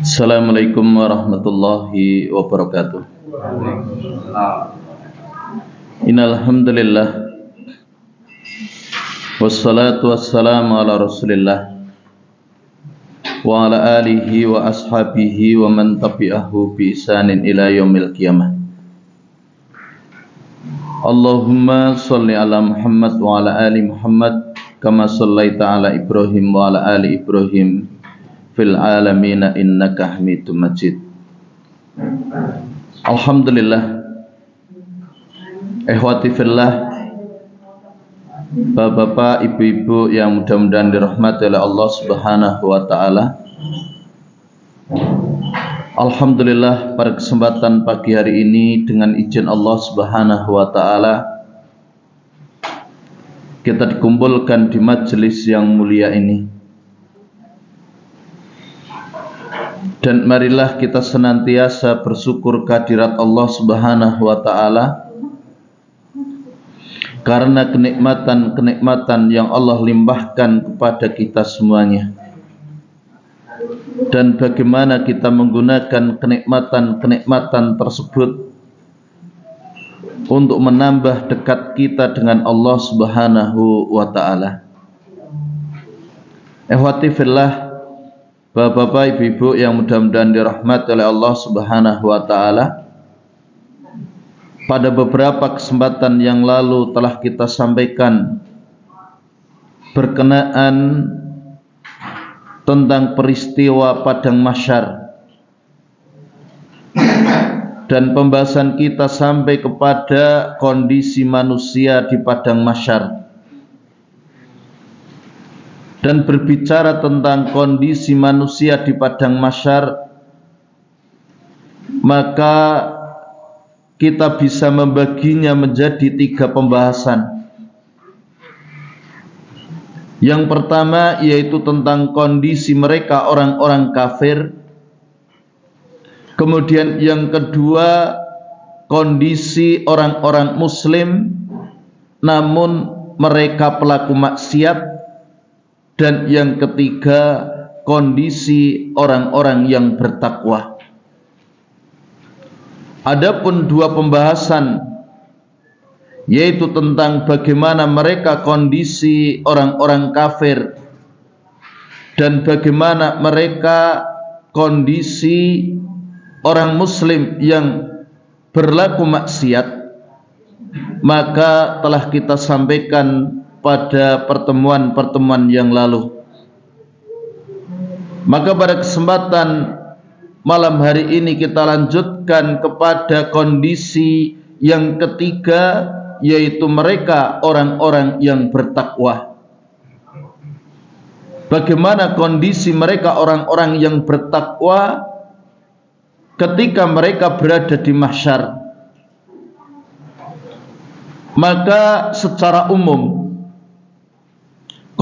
Assalamualaikum warahmatullahi wabarakatuh. Innal hamdalillah wassalatu wassalamu ala Rasulillah wa ala alihi wa ashabihi wa man tabi'ahu bi ihsanin ila yaumil qiyamah. Allahumma shalli ala Muhammad wa ala ali Muhammad kama shallaita ala Ibrahim wa ala ali Ibrahim fil alamina innaka Hamidum Majid. Alhamdulillah, ikhwati fillah, bapak-bapak, ibu-ibu yang mudah-mudahan dirahmati oleh Allah Subhanahu wa taala. Alhamdulillah, pada kesempatan pagi hari ini dengan izin Allah Subhanahu wa taala kita dikumpulkan di majelis yang mulia ini. Dan marilah kita senantiasa bersyukur kehadirat Allah Subhanahu wa taala karena kenikmatan-kenikmatan yang Allah limpahkan kepada kita semuanya. Dan bagaimana kita menggunakan kenikmatan-kenikmatan tersebut untuk menambah dekat kita dengan Allah Subhanahu wa taala. Ikhwati fillah, bapak-bapak, ibu-ibu yang mudah-mudahan dirahmati oleh Allah Subhanahu wa taala. Pada beberapa kesempatan yang lalu telah kita sampaikan berkenaan tentang peristiwa padang mahsyar. Dan pembahasan kita sampai kepada kondisi manusia di padang mahsyar. Dan berbicara tentang kondisi manusia di padang mahsyar, maka kita bisa membaginya menjadi 3 pembahasan. Yang pertama yaitu tentang kondisi mereka orang-orang kafir. Kemudian yang kedua, kondisi orang-orang muslim namun mereka pelaku maksiat. Dan yang ketiga, kondisi orang-orang yang bertakwa. Adapun 2 pembahasan yaitu tentang bagaimana mereka kondisi orang-orang kafir dan bagaimana mereka kondisi orang muslim yang berlaku maksiat, maka telah kita sampaikan pada pertemuan-pertemuan yang lalu. Maka pada kesempatan malam hari ini kita lanjutkan kepada kondisi yang ketiga, yaitu mereka orang-orang yang bertakwa. Bagaimana kondisi mereka orang-orang yang bertakwa ketika mereka berada di mahsyar? Maka secara umum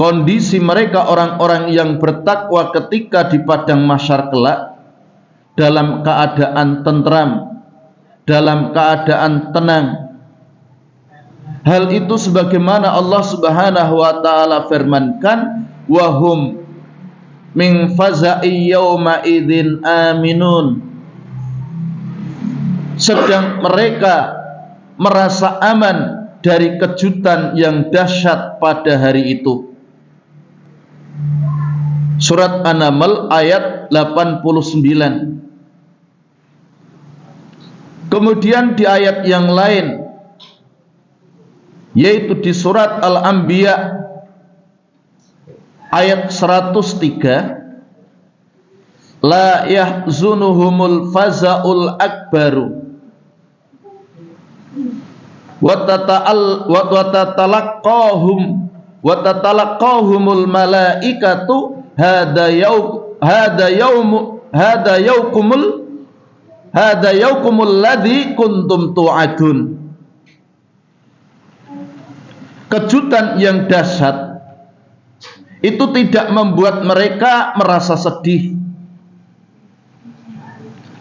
kondisi mereka orang-orang yang bertakwa ketika di padang mahsyar kelak dalam keadaan tentram, dalam keadaan tenang. Hal itu sebagaimana Allah Subhanahu wa taala firmankan, wa hum min faza'i yauma idzin aminun. Sedang mereka merasa aman dari kejutan yang dahsyat pada hari itu. Surat An-Naml ayat 89. Kemudian di ayat yang lain, yaitu di surat Al-Anbiya ayat 103, la yahzunuhumul faza'ul akbaru wa tatalaqahumul malaikatu hada yaukumul ladzi kuntum tu'adun. Kejutan yang dahsyat itu tidak membuat mereka merasa sedih,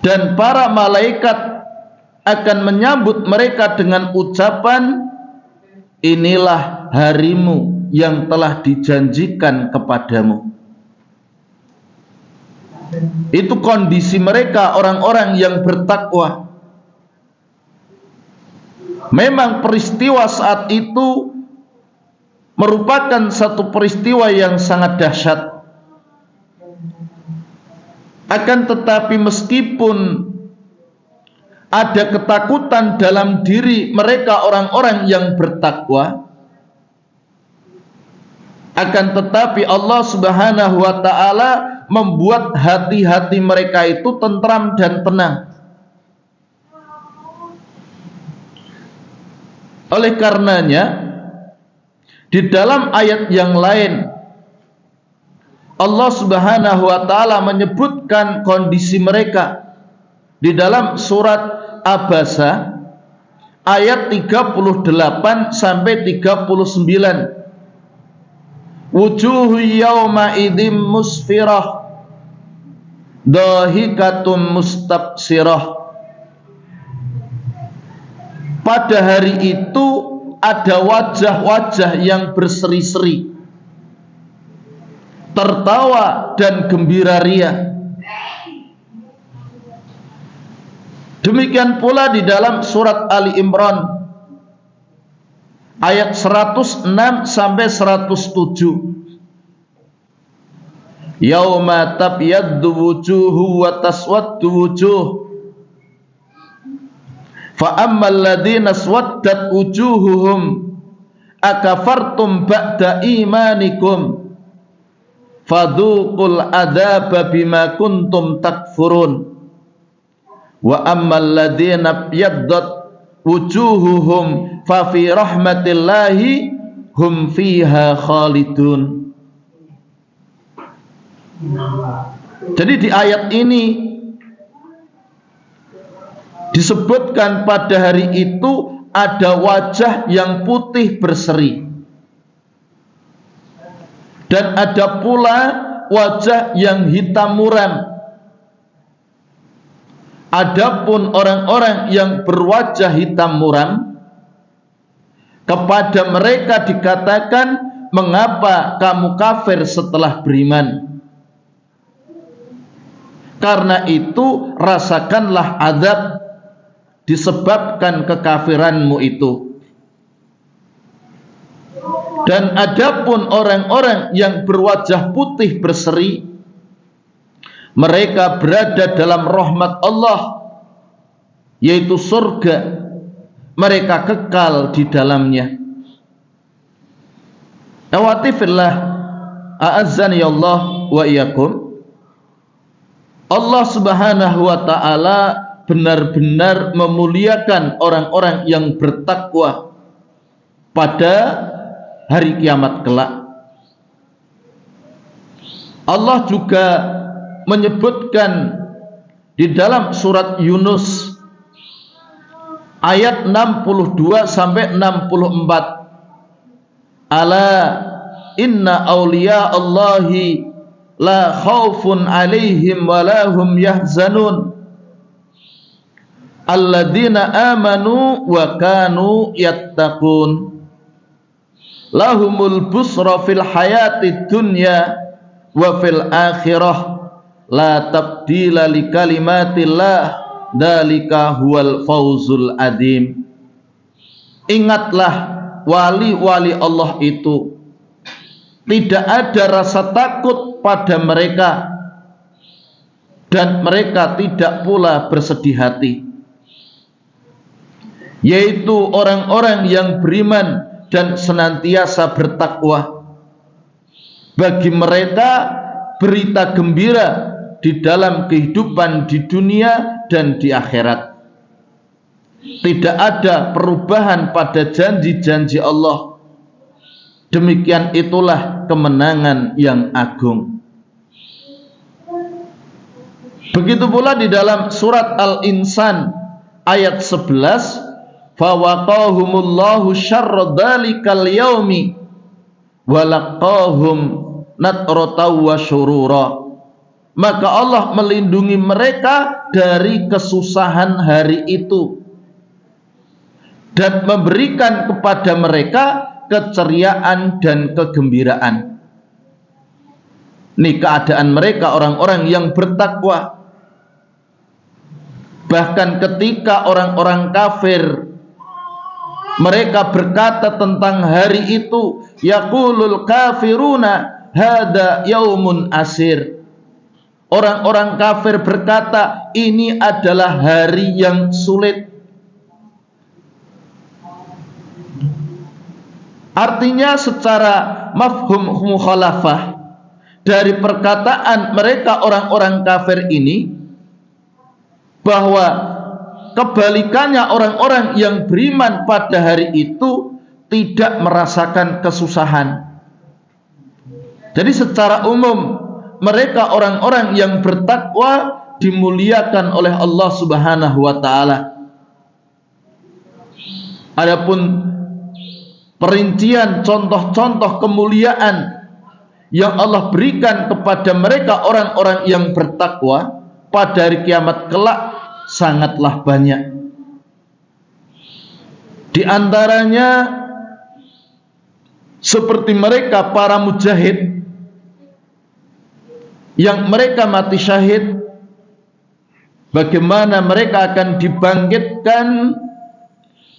dan para malaikat akan menyambut mereka dengan ucapan, inilah harimu yang telah dijanjikan kepadamu. Itu kondisi mereka, orang-orang yang bertakwa. Memang peristiwa saat itu merupakan satu peristiwa yang sangat dahsyat. Akan tetapi meskipun ada ketakutan dalam diri mereka, orang-orang yang bertakwa, akan tetapi Allah Subhanahu wa ta'ala membuat hati-hati mereka itu tentram dan tenang. Oleh karenanya, di dalam ayat yang lain Allah Subhanahu wa ta'ala menyebutkan kondisi mereka di dalam surat Abasa ayat 38 sampai 39. Wujuhu yawma idzim musfirah dahikatum mustabsirah. Pada hari itu ada wajah-wajah yang berseri-seri, tertawa dan gembira ria. Demikian pula di dalam surat Ali Imran ayat 106 sampai 107. Yauma tabyaddu wujuhu wa taswaddu wujuh. Fa ammal ladzina aswaddat wujuhuhum akafartum ba'da imanikum fadzuqul adzaba bima kuntum takfurun. Wa ammal ladzina abyaddat wujuhuhum fa fi rahmatillahi hum fiha khalidun. Jadi di ayat ini disebutkan pada hari itu ada wajah yang putih berseri, dan ada pula wajah yang hitam muram. Adapun orang-orang yang berwajah hitam muram, kepada mereka dikatakan, mengapa kamu kafir setelah beriman? Karena itu rasakanlah azab disebabkan kekafiranmu itu. Dan adapun orang-orang yang berwajah putih berseri, mereka berada dalam rahmat Allah, yaitu surga. Mereka kekal di dalamnya. Awati fillah, a'azzani Allah wa iyyakum. Allah Subhanahu wa ta'ala benar-benar memuliakan orang-orang yang bertakwa pada hari kiamat kelak. Allah juga menyebutkan di dalam surat Yunus ayat 62 sampai 64. Ala inna awliya Allahi la khaufun alaihim wa la hum yahzanun alladzina amanu wa kanu yattaqun lahumul busra fil hayati dunya wa fil akhirah la tabdila li kalimatillah dzalika huwal fawzul adzim. Ingatlah, wali-wali Allah itu tidak ada rasa takut pada mereka, dan mereka tidak pula bersedih hati, yaitu orang-orang yang beriman dan senantiasa bertakwa. Bagi mereka berita gembira di dalam kehidupan di dunia dan di akhirat. Tidak ada perubahan pada janji-janji Allah. Demikian itulah kemenangan yang agung. Begitu pula di dalam surat Al-Insan ayat 11, fawaqahumullahu syarra dzalikal yaumi walaqahum natrata wa syurura. Maka Allah melindungi mereka dari kesusahan hari itu dan memberikan kepada mereka keceriaan dan kegembiraan. Ini keadaan mereka orang-orang yang bertakwa. Bahkan ketika orang-orang kafir mereka berkata tentang hari itu, yaqulul kafiruna hada yaumun asir. Orang-orang kafir berkata, ini adalah hari yang sulit. Artinya secara mafhum mukhalafah dari perkataan mereka orang-orang kafir ini, bahwa kebalikannya orang-orang yang beriman pada hari itu tidak merasakan kesusahan. Jadi secara umum mereka orang-orang yang bertakwa dimuliakan oleh Allah Subhanahu wa taala. Adapun perincian contoh-contoh kemuliaan yang Allah berikan kepada mereka orang-orang yang bertakwa pada hari kiamat kelak sangatlah banyak. Di antaranya seperti mereka para mujahid yang mereka mati syahid, bagaimana mereka akan dibangkitkan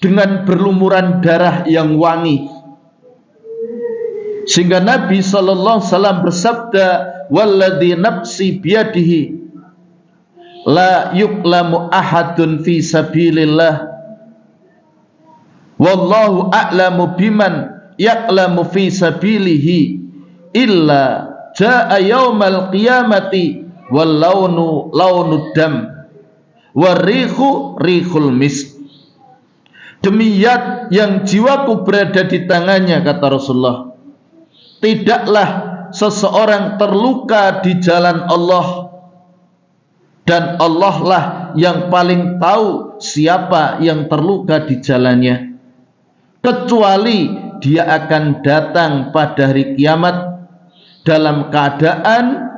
dengan berlumuran darah yang wangi, sehingga Nabi sallallahu alaihi wasallam bersabda, walladzi nafsi biyadihi la yuklamu ahadun fi sabilillah wallahu a'lamu biman yaklamu fi sabilihi illa jaa yaumal qiyamati wal launu launud dam warihu rihul misk. Demi zat yang jiwaku berada di tangannya, kata Rasulullah, tidaklah seseorang terluka di jalan Allah, dan Allah lah yang paling tahu siapa yang terluka di jalannya, kecuali dia akan datang pada hari kiamat dalam keadaan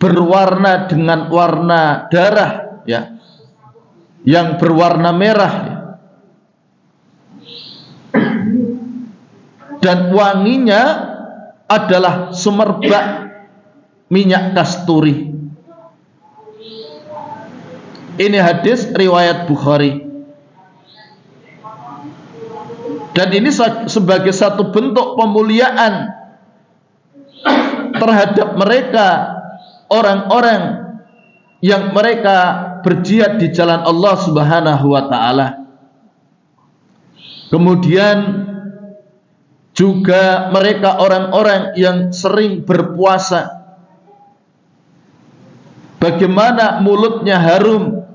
berwarna dengan warna darah, ya, yang berwarna merah, ya, dan wanginya adalah semerbak minyak kasturi. Ini hadis riwayat Bukhari. Dan ini sebagai satu bentuk pemuliaan terhadap mereka orang-orang yang mereka berjihad di jalan Allah Subhanahu wa taala. Kemudian juga mereka orang-orang yang sering berpuasa, bagaimana mulutnya harum,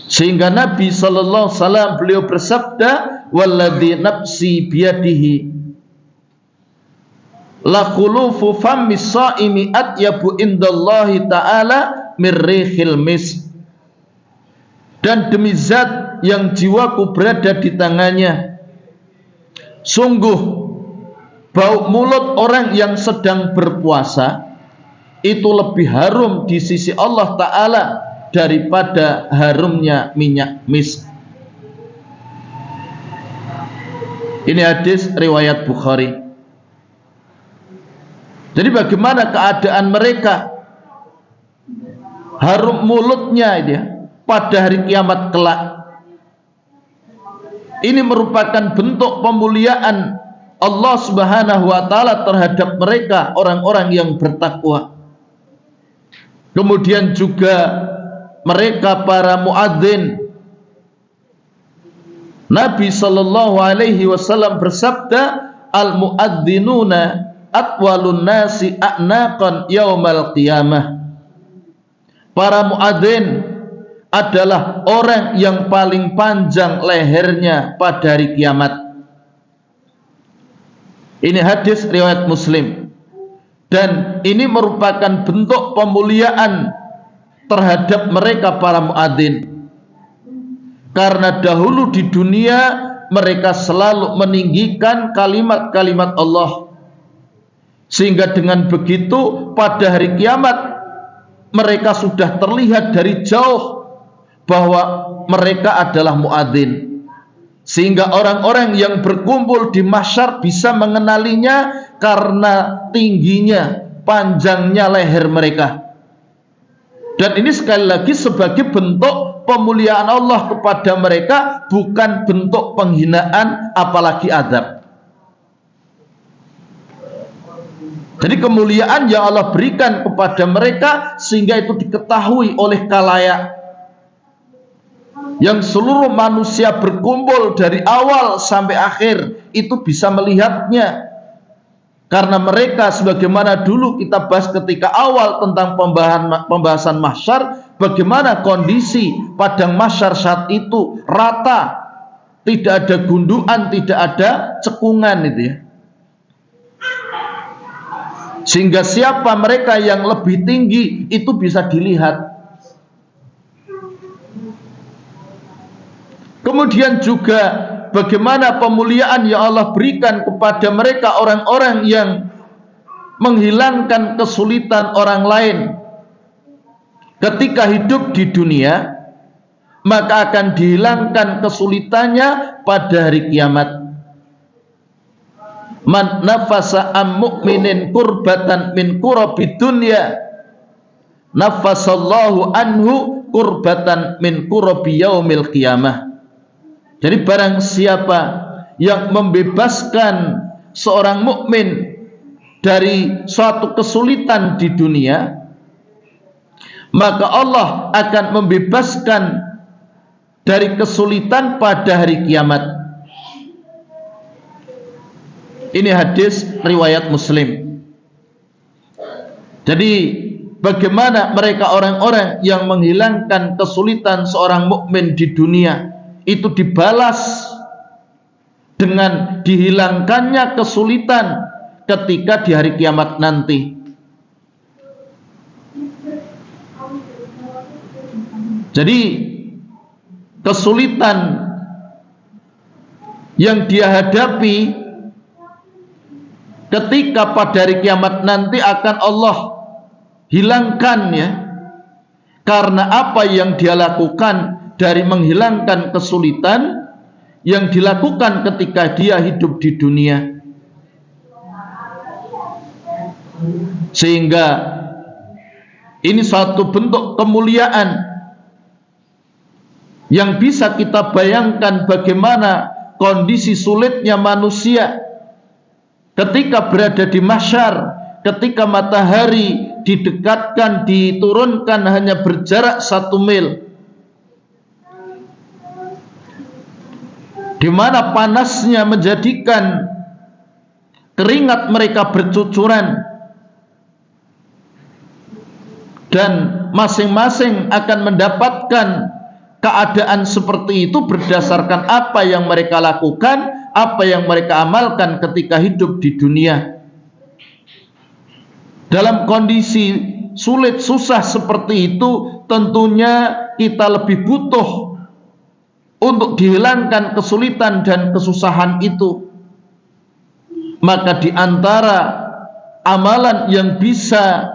sehingga Nabi sallallahu alaihi wasallam beliau bersabda, walladzi nafsi biyadihi la khulufu fammis shaimi atyabu indallahi ta'ala mirrihil misk. Dan demi zat yang jiwaku berada di tangannya, sungguh bau mulut orang yang sedang berpuasa itu lebih harum di sisi Allah Ta'ala daripada harumnya minyak misk. Ini hadis riwayat Bukhari. Jadi bagaimana keadaan mereka, harum mulutnya dia pada hari kiamat kelak. Ini merupakan bentuk pemuliaan Allah Subhanahu wa taala terhadap mereka orang-orang yang bertakwa. Kemudian juga mereka para muadzin. Nabi sallallahu alaihi wasallam bersabda, al muadzinuna atwalun nasi a'naqan yaumal qiyamah. Para muadzin adalah orang yang paling panjang lehernya pada hari kiamat. Ini hadis riwayat Muslim. Dan ini merupakan bentuk pemuliaan terhadap mereka para muadzin, karena dahulu di dunia mereka selalu meninggikan kalimat-kalimat Allah, sehingga dengan begitu pada hari kiamat mereka sudah terlihat dari jauh bahwa mereka adalah muadzin, sehingga orang-orang yang berkumpul di mahsyar bisa mengenalinya karena tingginya, panjangnya leher mereka. Dan ini sekali lagi sebagai bentuk pemuliaan Allah kepada mereka, bukan bentuk penghinaan apalagi azab. Jadi kemuliaan yang Allah berikan kepada mereka sehingga itu diketahui oleh khalayak, yang seluruh manusia berkumpul dari awal sampai akhir itu bisa melihatnya. Karena mereka, sebagaimana dulu kita bahas ketika awal tentang pembahasan mahsyar, bagaimana kondisi padang mahsyar saat itu rata, tidak ada gundukan, tidak ada cekungan itu ya. Sehingga siapa mereka yang lebih tinggi itu bisa dilihat. Kemudian juga bagaimana pemuliaan yang Allah berikan kepada mereka, orang-orang yang menghilangkan kesulitan orang lain ketika hidup di dunia, maka akan dihilangkan kesulitannya pada hari kiamat. Man nafasa am mu'minin kurbatan min kurabi dunya, nafasallahu anhu kurbatan min kurabi yaumil qiyamah. Jadi barang siapa yang membebaskan seorang mukmin dari suatu kesulitan di dunia, maka Allah akan membebaskan dari kesulitan pada hari kiamat. Ini hadis riwayat Muslim. Jadi bagaimana mereka orang-orang yang menghilangkan kesulitan seorang mukmin di dunia itu dibalas dengan dihilangkannya kesulitan ketika di hari kiamat nanti. Jadi kesulitan yang dia hadapi ketika pada hari kiamat nanti akan Allah hilangkan ya, karena apa yang dia lakukan dari menghilangkan kesulitan yang dilakukan ketika dia hidup di dunia. Sehingga ini suatu bentuk kemuliaan yang bisa kita bayangkan bagaimana kondisi sulitnya manusia ketika berada di mahsyar, ketika matahari didekatkan, diturunkan hanya berjarak 1 mil, di mana panasnya menjadikan keringat mereka bercucuran, dan masing-masing akan mendapatkan keadaan seperti itu berdasarkan apa yang mereka lakukan, apa yang mereka amalkan ketika hidup di dunia. Dalam kondisi sulit, susah seperti itu, tentunya kita lebih butuh untuk dihilangkan kesulitan dan kesusahan itu. Maka di antara amalan yang bisa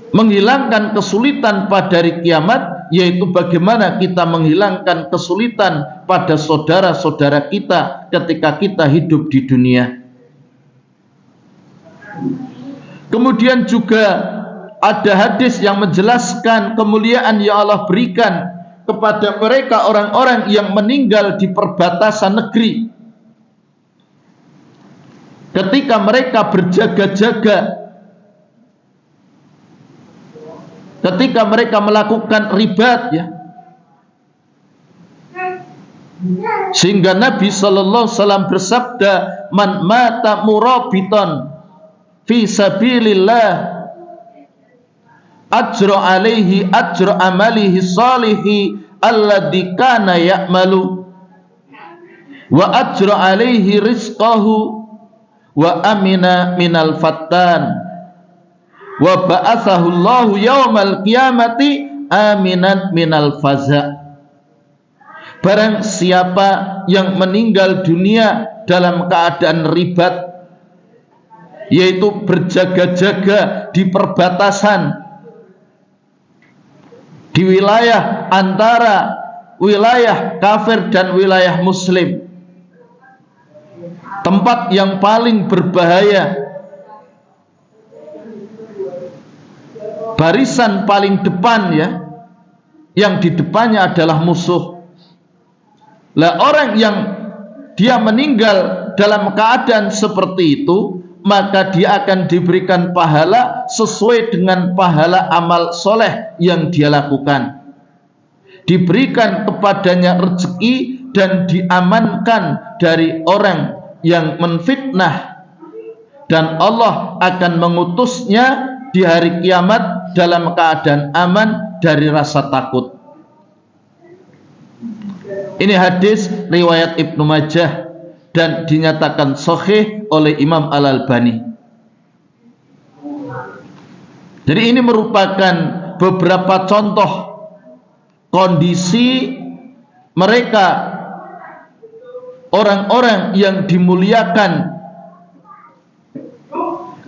menghilangkan kesulitan pada hari kiamat, yaitu bagaimana kita menghilangkan kesulitan pada saudara-saudara kita ketika kita hidup di dunia. Kemudian juga ada hadis yang menjelaskan kemuliaan yang Allah berikan kepada mereka orang-orang yang meninggal di perbatasan negeri. Ketika mereka berjaga-jaga, ketika mereka melakukan ribat ya, sehingga Nabi sallallahu alaihi wasallam bersabda, man mata murabitan fi sabilillah ajra alaihi ajra amalihi salihi alladzi kana ya'malu wa ajra alaihi rizqahu wa amina minal fattan wa ba'athahu Allahu yaumal qiyamati aminan minal faza. Barang siapa yang meninggal dunia dalam keadaan ribat, yaitu berjaga-jaga di perbatasan, di wilayah antara wilayah kafir dan wilayah muslim. Tempat yang paling berbahaya, barisan paling depan ya, yang di depannya adalah musuh. Lah orang yang dia meninggal dalam keadaan seperti itu, maka dia akan diberikan pahala sesuai dengan pahala amal soleh yang dia lakukan. Diberikan kepadanya rezeki dan diamankan dari orang yang menfitnah, dan Allah akan mengutusnya di hari kiamat dalam keadaan aman dari rasa takut. Ini hadis riwayat Ibnu Majah dan dinyatakan sahih oleh Imam Al-Albani. Jadi ini merupakan beberapa contoh kondisi mereka orang-orang yang dimuliakan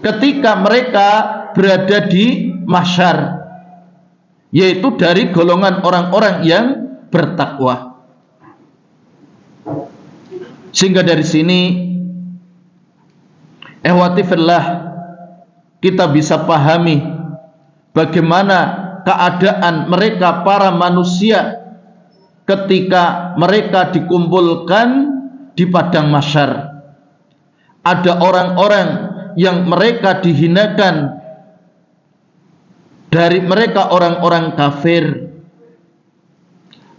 ketika mereka berada di mahsyar, yaitu dari golongan orang-orang yang bertakwa. Sehingga dari sini ehwati fillah, kita bisa pahami bagaimana keadaan mereka para manusia ketika mereka dikumpulkan di padang mahsyar. Ada orang-orang yang mereka dihinakan, dari mereka orang-orang kafir.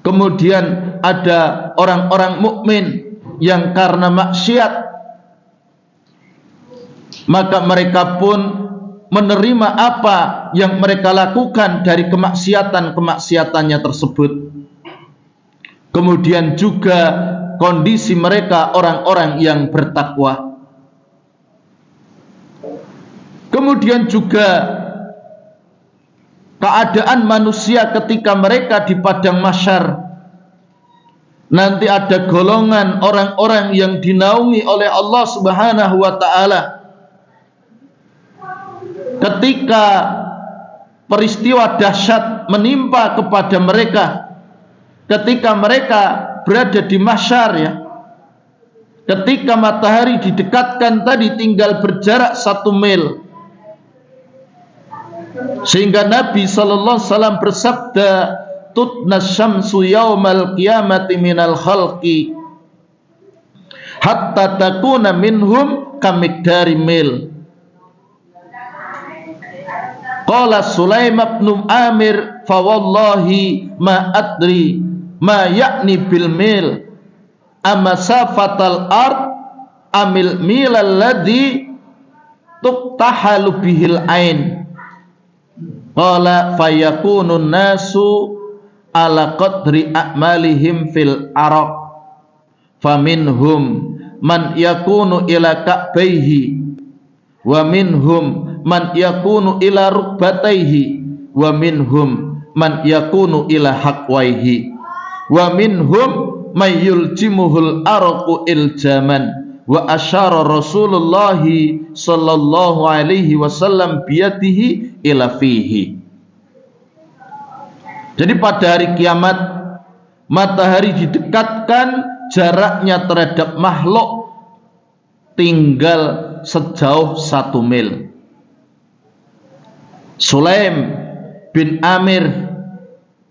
Kemudian ada orang-orang mukmin yang karena maksiat, maka mereka pun menerima apa yang mereka lakukan dari kemaksiatannya tersebut. Kemudian juga kondisi mereka orang-orang yang bertakwa. Kemudian juga keadaan manusia ketika mereka di padang mahsyar. Nanti ada golongan orang-orang yang dinaungi oleh Allah Subhanahu wa ta'ala. Ketika peristiwa dahsyat menimpa kepada mereka, ketika mereka berada di mahsyar ya, ketika matahari didekatkan tadi tinggal berjarak 1 mil, sehingga Nabi sallallahu alaihi wasallam bersabda, tutnas syamsu yaumal qiyamati minal khalqi hatta takuna minhum kamikdari mil. Qala Sulaim bin Amir, fa wallahi ma adri ma ya'ni bil mil amasafatal ard amil mil alladhi tuqtahalu bihil ain. Qala fayakunun nasu ala qadri a'malihim fil araq faminhum man yakunu ila ka'baihi wa minhum man yakunu ila rukbataihi wa minhum man yakunu ila haqwaihi wa minhum may yuljimuhul araqu iljaman. Wa asyara Rasulullah sallallahu alaihi wasallam biyadihi ila fihi. Jadi pada hari kiamat matahari didekatkan, jaraknya terhadap makhluk tinggal sejauh 1 mil. Sulaim bin Amir,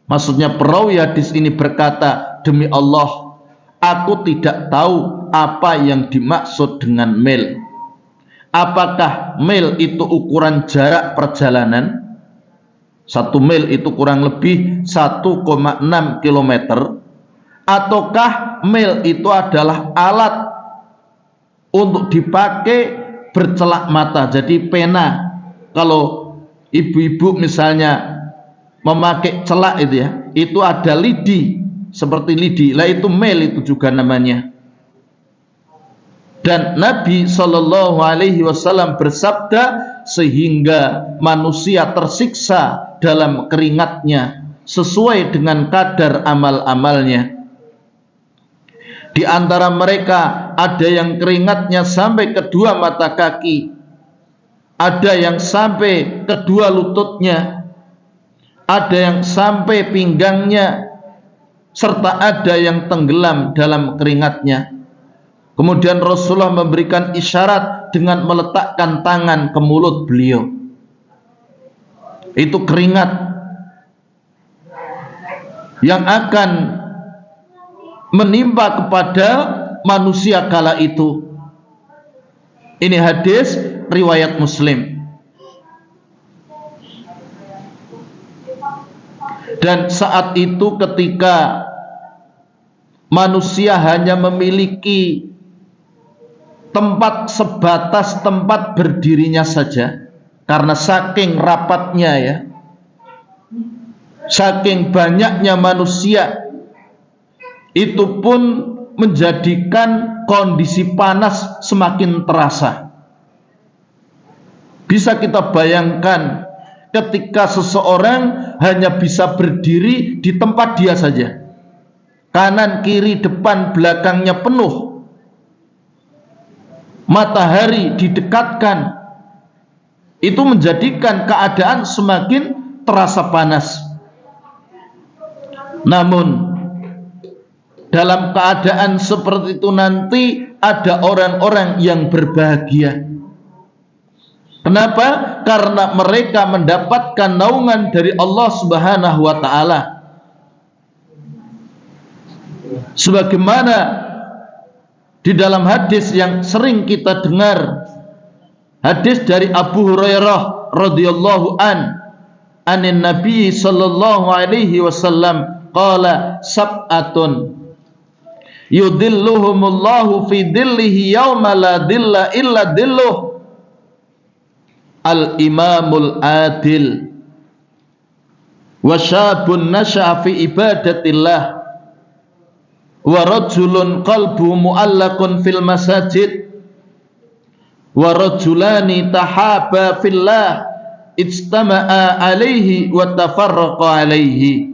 maksudnya perawi hadis ini, berkata, demi Allah, aku tidak tahu apa yang dimaksud dengan mil. Apakah mil itu ukuran jarak perjalanan? 1 mil itu kurang lebih 1,6 km, ataukah mil itu adalah alat untuk dipakai bercelak mata, jadi pena. Kalau ibu-ibu misalnya memakai celak itu ya, itu ada lidi, seperti lidi lah, itu mil itu juga namanya. Dan Nabi sallallahu alaihi wasallam bersabda, sehingga manusia tersiksa dalam keringatnya sesuai dengan kadar amal-amalnya. Di antara mereka ada yang keringatnya sampai kedua mata kaki, ada yang sampai kedua lututnya, ada yang sampai pinggangnya, serta ada yang tenggelam dalam keringatnya. Kemudian Rasulullah memberikan isyarat dengan meletakkan tangan ke mulut beliau. Itu keringat yang akan menimpa kepada manusia kala itu. Ini hadis riwayat Muslim. Dan saat itu ketika manusia hanya memiliki tempat sebatas tempat berdirinya saja, karena saking rapatnya ya, saking banyaknya manusia, itu pun menjadikan kondisi panas semakin terasa. Bisa kita bayangkan ketika seseorang hanya bisa berdiri di tempat dia saja, kanan, kiri, depan, belakangnya penuh, matahari didekatkan, itu menjadikan keadaan semakin terasa panas. Namun dalam keadaan seperti itu nanti ada orang-orang yang berbahagia. Kenapa? Karena mereka mendapatkan naungan dari Allah Subhanahu wa taala. Sebagaimana di dalam hadis yang sering kita dengar, hadis dari Abu Hurairah radhiyallahu anin Nabi sallallahu alaihi wasallam qala sab'atun yudhilluhumullahu fi dhillihi yauma la dhilla illa dhilluh. Al-imamul adil wa syabun nasha'a fi ibadatillah wa rajulun qalbu mu'allaqun fil masajid wa rajulani tahaba fillah ijtama'a alaihi wa tafarraqa alaihi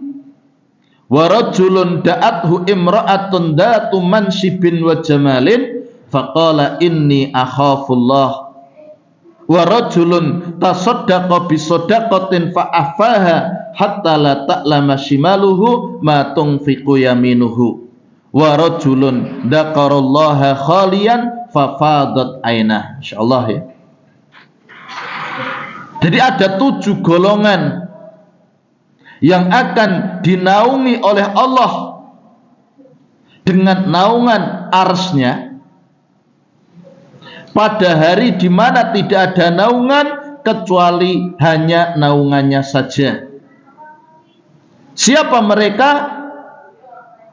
wa rajulun da'athu imra'atun datu mansibin wa jamalin faqala inni akhafullah wa rajulun tasaddaqa bi shadaqatin fa afaha hatta la ta'lama shimaluhu ma tunfiqu yaminuhu wa rajulun dzakarallaha khaliyan fa fadat ainah. Insyaallah ya. Jadi ada 7 golongan yang akan dinaungi oleh Allah dengan naungan arsy-Nya pada hari di mana tidak ada naungan kecuali hanya naungannya saja. Siapa mereka?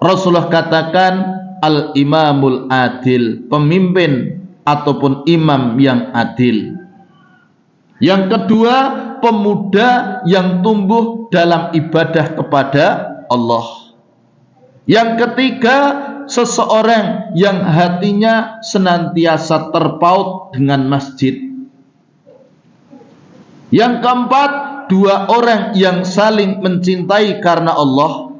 Rasulullah katakan al-imamul adil, pemimpin ataupun imam yang adil. Yang kedua, pemuda yang tumbuh dalam ibadah kepada Allah. Yang ketiga, seseorang yang hatinya senantiasa terpaut dengan masjid. Yang keempat, 2 orang yang saling mencintai karena Allah,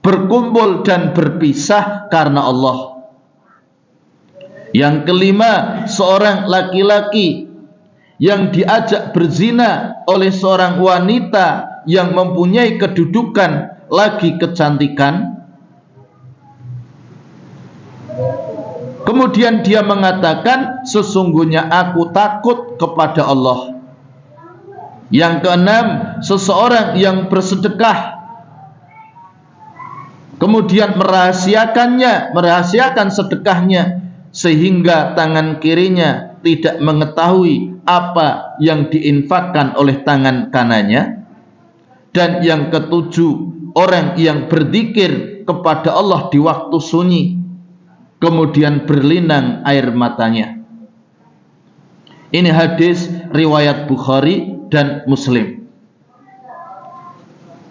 berkumpul dan berpisah karena Allah. Yang kelima, seorang laki-laki yang diajak berzina oleh seorang wanita yang mempunyai kedudukan lagi kecantikan, kemudian dia mengatakan sesungguhnya aku takut kepada Allah. Yang keenam, seseorang yang bersedekah kemudian merahasiakan sedekahnya sehingga tangan kirinya tidak mengetahui apa yang diinfakkan oleh tangan kanannya. Dan yang ketujuh, orang yang berzikir kepada Allah di waktu sunyi kemudian berlinang air matanya. Ini hadis riwayat Bukhari dan Muslim.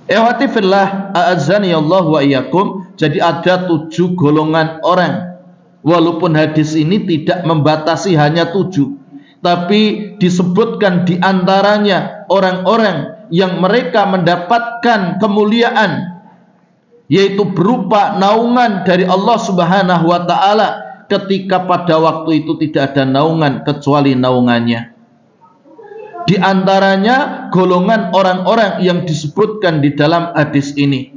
Ehwati fillah, a'azzani Allah wa iyyakum. Jadi ada 7 golongan orang. Walaupun hadis ini tidak membatasi hanya 7, tapi disebutkan di antaranya orang-orang yang mereka mendapatkan kemuliaan, yaitu berupa naungan dari Allah Subhanahu wa taala ketika pada waktu itu tidak ada naungan kecuali naungannya. Di antaranya golongan orang-orang yang disebutkan di dalam hadis ini.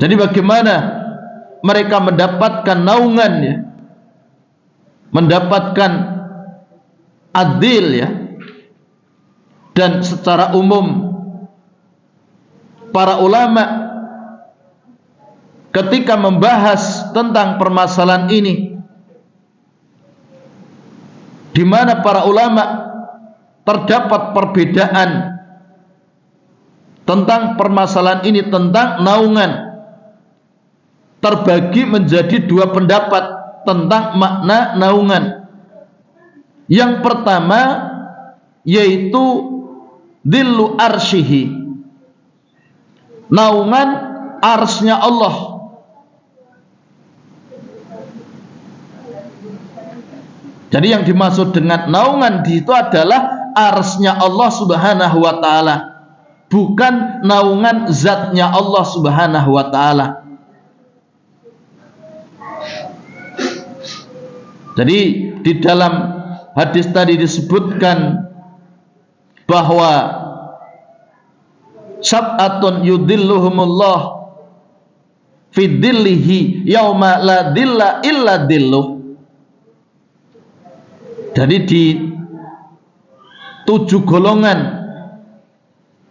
Jadi bagaimana mereka mendapatkan naungan ya, mendapatkan adil ya. Dan secara umum para ulama ketika membahas tentang permasalahan ini, di mana para ulama terdapat perbedaan tentang permasalahan ini, tentang naungan, terbagi menjadi dua pendapat tentang makna naungan. Yang pertama yaitu dhillu arsyihi, naungan arsy-Nya Allah. Jadi yang dimaksud dengan naungan di itu adalah arsy-Nya Allah Subhanahu wa taala, bukan naungan zatnya Allah Subhanahu wa taala. Jadi di dalam hadis tadi disebutkan bahwa sab'atun yudhilluhumullah fi dhillihi yauma la dhilla illa dhilluh. Jadi di 7 golongan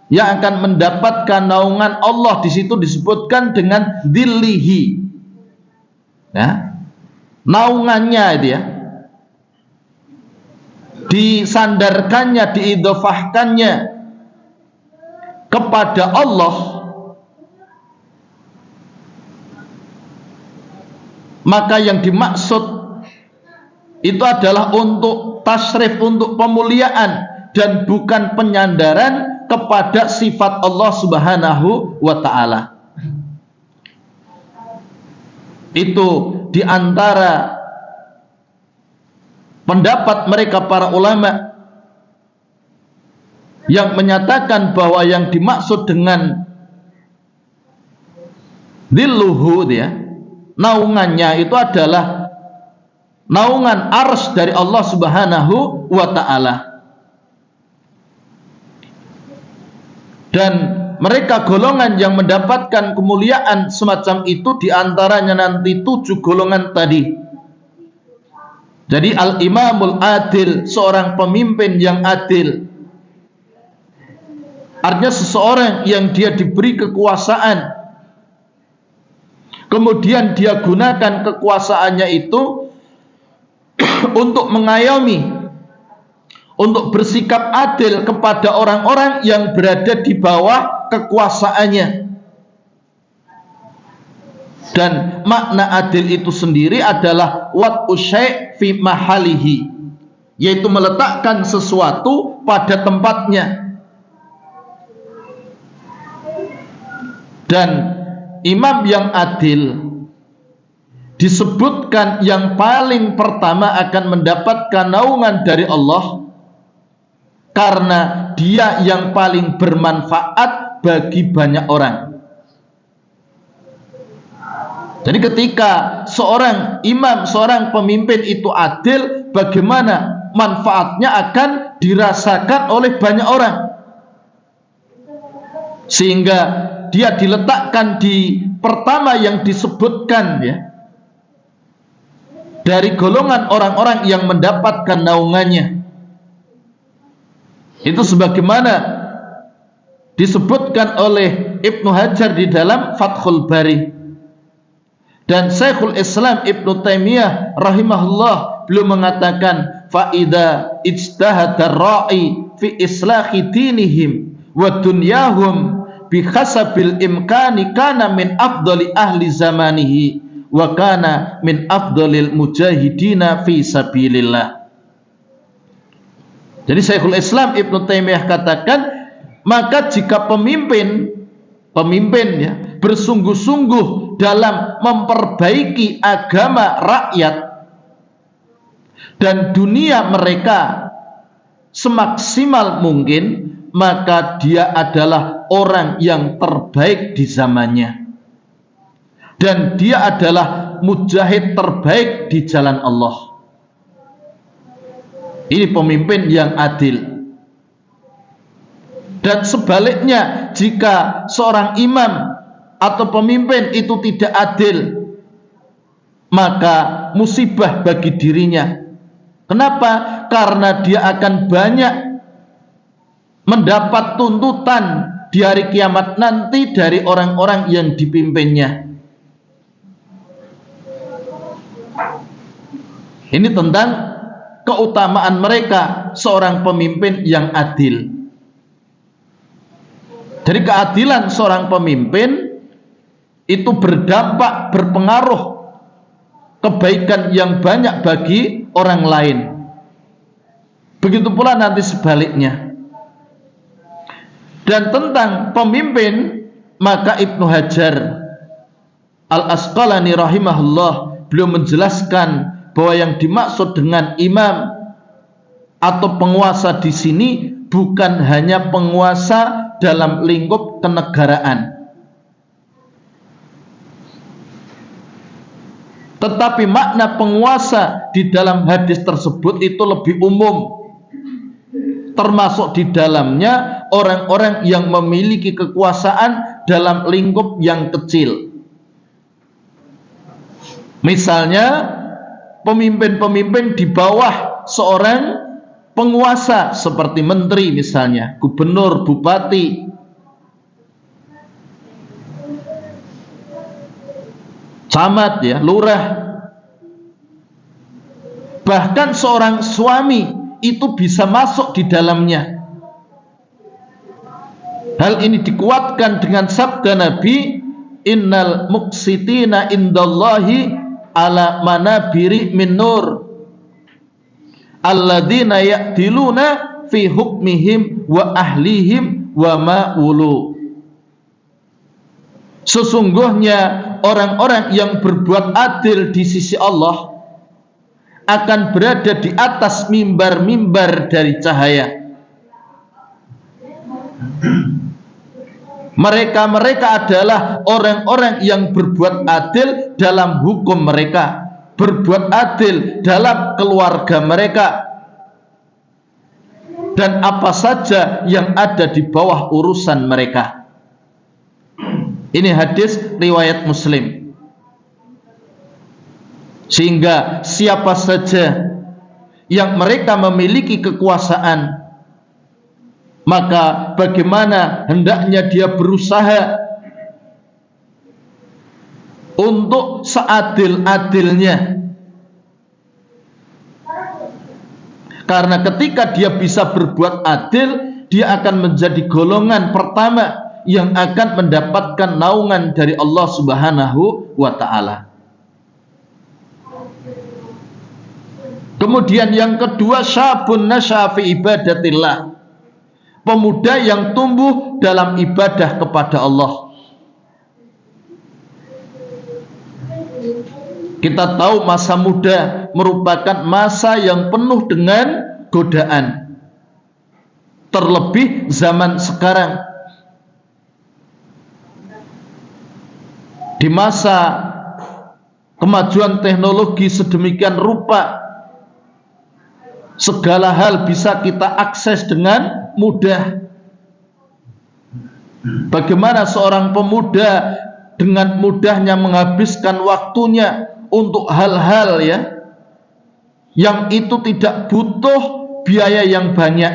yang akan mendapatkan naungan Allah, di situ disebutkan dengan dhillihi. Ya. Naungannya itu ya. Disandarkannya, diidhofahkannya kepada Allah, maka yang dimaksud itu adalah untuk tasrif, untuk pemuliaan, dan bukan penyandaran kepada sifat Allah Subhanahu wa ta'ala. Itu diantara pendapat mereka para ulama yang menyatakan bahwa yang dimaksud dengan dhilluhu ya, naungannya itu adalah naungan arsy dari Allah Subhanahu wa ta'ala. Dan mereka golongan yang mendapatkan kemuliaan semacam itu, diantaranya nanti 7 golongan tadi. Jadi al-imamul adil, seorang pemimpin yang adil, artinya seseorang yang dia diberi kekuasaan, kemudian dia gunakan kekuasaannya itu untuk mengayomi, untuk bersikap adil kepada orang-orang yang berada di bawah kekuasaannya. Dan makna adil itu sendiri adalah wad'u syai' fi mahalihi, yaitu meletakkan sesuatu pada tempatnya. Dan imam yang adil disebutkan yang paling pertama akan mendapatkan naungan dari Allah karena dia yang paling bermanfaat bagi banyak orang. Jadi ketika seorang imam, seorang pemimpin itu adil, bagaimana manfaatnya akan dirasakan oleh banyak orang, sehingga dia diletakkan di pertama yang disebutkan ya, dari golongan orang-orang yang mendapatkan naungannya. Itu sebagaimana disebutkan oleh Ibnu Hajar di dalam Fathul Bari. Dan Syekhul Islam Ibnu Taimiyah rahimahullah beliau mengatakan, faida ijtahada ra'i fi islahi dinihim wa dunyahum bi khasabil imkani kana min afdali ahli zamanihi wa kana min afdalil mujahidina fi sabilillah. Jadi Syekhul Islam Ibnu Taimiyah katakan, maka jika pemimpin ya bersungguh-sungguh dalam memperbaiki agama rakyat dan dunia mereka semaksimal mungkin, maka dia adalah orang yang terbaik di zamannya, dan dia adalah mujahid terbaik di jalan Allah. Ini pemimpin yang adil. Dan sebaliknya, jika seorang imam atau pemimpin itu tidak adil, maka musibah bagi dirinya. Kenapa? Karena dia akan banyak mendapat tuntutan di hari kiamat nanti dari orang-orang yang dipimpinnya. Ini tentang keutamaan mereka seorang pemimpin yang adil. Jadi keadilan seorang pemimpin itu berdampak, berpengaruh kebaikan yang banyak bagi orang lain. Begitu pula nanti sebaliknya. Dan tentang pemimpin, maka Ibnu Hajar Al-Asqalani rahimahullah, beliau menjelaskan bahwa yang dimaksud dengan imam atau penguasa di sini bukan hanya penguasa dalam lingkup kenegaraan, tetapi makna penguasa di dalam hadis tersebut itu lebih umum, termasuk di dalamnya orang-orang yang memiliki kekuasaan dalam lingkup yang kecil. Misalnya pemimpin-pemimpin di bawah seorang penguasa seperti menteri, misalnya gubernur, bupati, camat, ya, lurah. Bahkan seorang suami itu bisa masuk di dalamnya. Hal ini dikuatkan dengan sabda Nabi, innal muqsitina indallahi ala manabiri min nur alladzina ya'diluna fi hukmihim wa ahlihim wa ma'ulu. Sesungguhnya orang-orang yang berbuat adil di sisi Allah akan berada di atas mimbar-mimbar dari cahaya. Mereka adalah orang-orang yang berbuat adil dalam hukum mereka, berbuat adil dalam keluarga mereka, dan apa saja yang ada di bawah urusan mereka. Ini hadis riwayat Muslim. Sehingga siapa saja yang mereka memiliki kekuasaan, maka bagaimana hendaknya dia berusaha untuk seadil-adilnya. Karena ketika dia bisa berbuat adil, dia akan menjadi golongan pertama yang akan mendapatkan naungan dari Allah Subhanahu wa ta'ala. Kemudian yang kedua, syabun nasya fi ibadatillah, pemuda yang tumbuh dalam ibadah kepada Allah. Kita tahu masa muda merupakan masa yang penuh dengan godaan, terlebih zaman sekarang. Di masa kemajuan teknologi sedemikian rupa, segala hal bisa kita akses dengan mudah. Bagaimana seorang pemuda dengan mudahnya menghabiskan waktunya untuk hal-hal, ya, yang itu tidak butuh biaya yang banyak.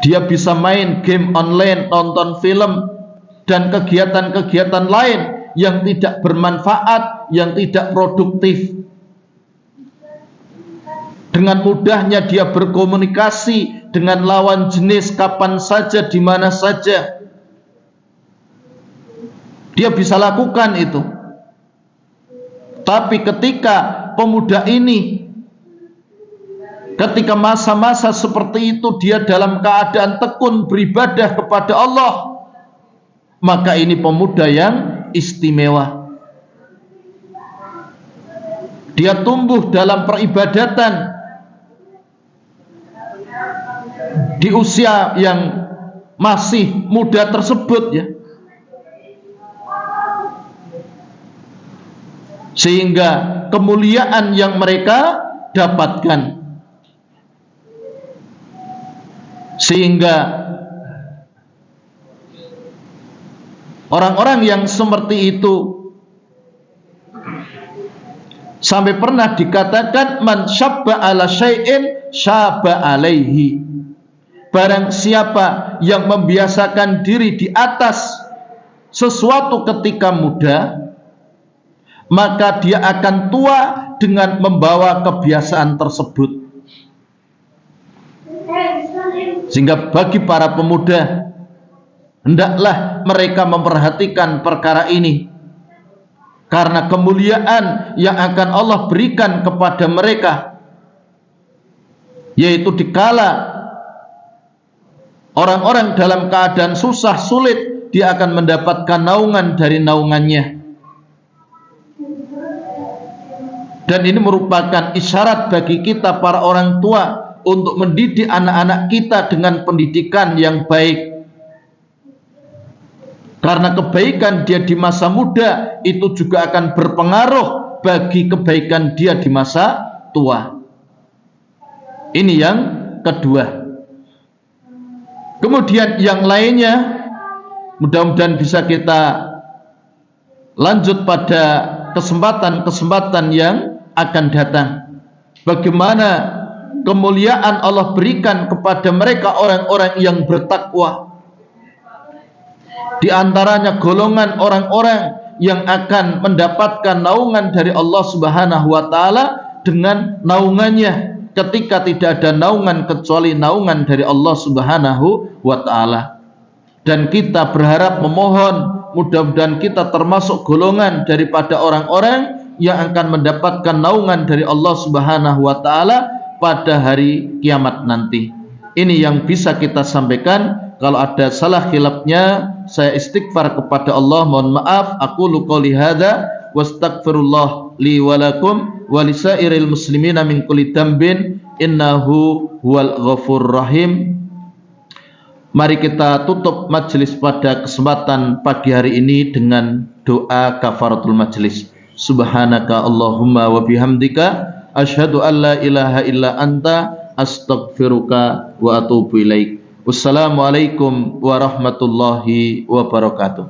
Dia bisa main game online, nonton film, dan kegiatan-kegiatan lain yang tidak bermanfaat, yang tidak produktif. Dengan mudahnya dia berkomunikasi dengan lawan jenis kapan saja, di mana saja. Dia bisa lakukan itu. Tapi ketika pemuda ini, ketika masa-masa seperti itu dia dalam keadaan tekun beribadah kepada Allah, maka ini pemuda yang istimewa. Dia tumbuh dalam peribadatan di usia yang masih muda tersebut, ya, sehingga kemuliaan yang mereka dapatkan, sehingga Orang-orang yang seperti itu sampai pernah dikatakan man syabba ala syai'in syaba alaihi. Barang siapa yang membiasakan diri di atas sesuatu ketika muda, maka dia akan tua dengan membawa kebiasaan tersebut. Sehingga bagi para pemuda, hendaklah mereka memperhatikan perkara ini, karena kemuliaan yang akan Allah berikan kepada mereka, yaitu dikala orang-orang dalam keadaan susah sulit, dia akan mendapatkan naungan dari naungannya. Dan ini merupakan isyarat bagi kita para orang tua untuk mendidik anak-anak kita dengan pendidikan yang baik. Karena kebaikan dia di masa muda itu juga akan berpengaruh bagi kebaikan dia di masa tua. Ini yang kedua. Kemudian yang lainnya, mudah-mudahan bisa kita lanjut pada kesempatan-kesempatan yang akan datang. Bagaimana kemuliaan Allah berikan kepada mereka orang-orang yang bertakwa. Di antaranya golongan orang-orang yang akan mendapatkan naungan dari Allah Subhanahu wa taala dengan naungannya, ketika tidak ada naungan kecuali naungan dari Allah Subhanahu wa taala. Dan kita berharap memohon mudah-mudahan kita termasuk golongan daripada orang-orang yang akan mendapatkan naungan dari Allah Subhanahu wa taala pada hari kiamat nanti. Ini yang bisa kita sampaikan. Kalau ada salah khilafnya, saya istighfar kepada Allah, mohon maaf. Aqulu qouli hadza wastaghfirullah li wa lakum wa lisairil muslimina min kulli dambin innahu huwal ghafurur rahim. Mari kita tutup majelis pada kesempatan pagi hari ini dengan doa kafaratul majelis. Subhanaka Allahumma wa bihamdika asyhadu an la ilaha illa anta astaghfiruka wa atubu ilaik. Wassalamualaikum warahmatullahi wabarakatuh.